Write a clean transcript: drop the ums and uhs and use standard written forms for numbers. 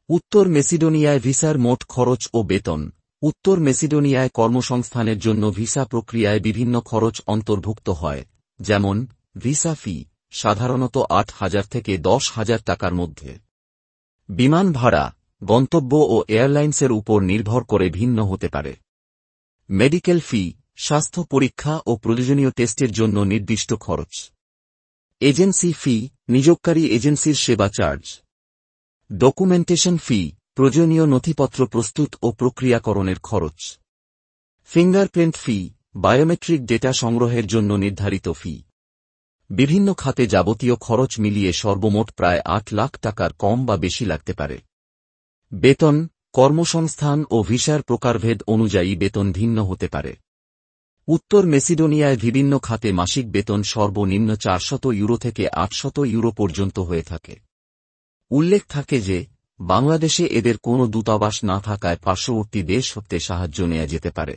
উত্তর মেসিডোনিয়ায় ভিসার মোট খরচ ও বেতন। উত্তর মেসিডোনিয়ায় কর্মসংস্থানের জন্য ভিসা প্রক্রিয়ায় বিভিন্ন খরচ অন্তর্ভুক্ত হয়, যেমন ভিসা ফি, সাধারণত ৮,০০০ থেকে ১০,০০০ টাকার মধ্যে। বিমান ভাড়া, গন্তব্য ও এয়ারলাইন্সের উপর নির্ভর করে ভিন্ন হতে পারে। মেডিকেল ফি, স্বাস্থ্য পরীক্ষা ও প্রয়োজনীয় টেস্টের জন্য নির্দিষ্ট খরচ। এজেন্সি ফি, নিয়োগকারী এজেন্সির সেবা চার্জ। ডকুমেন্টেশন ফি, প্রয়োজনীয় নথিপত্র প্রস্তুত ও প্রক্রিয়াকরণের খরচ। ফিঙ্গারপ্রিন্ট ফি, বায়োমেট্রিক ডেটা সংগ্রহের জন্য নির্ধারিত ফি। বিভিন্ন খাতে যাবতীয় খরচ মিলিয়ে সর্বমোট প্রায় ৮ লাখ টাকার কম বা বেশি লাগতে পারে। বেতন, কর্মসংস্থান ও ভিসার প্রকারভেদ অনুযায়ী বেতন ভিন্ন হতে পারে। উত্তর মেসিডোনিয়ায় বিভিন্ন খাতে মাসিক বেতন সর্বনিম্ন ৪০০ ইউরো থেকে ৮০০ ইউরো পর্যন্ত হয়ে থাকে। উল্লেখ থাকে যে, বাংলাদেশে এদের কোনো দূতাবাস না থাকায় পার্শ্ববর্তী দেশ হতে সাহায্য নেওয়া যেতে পারে।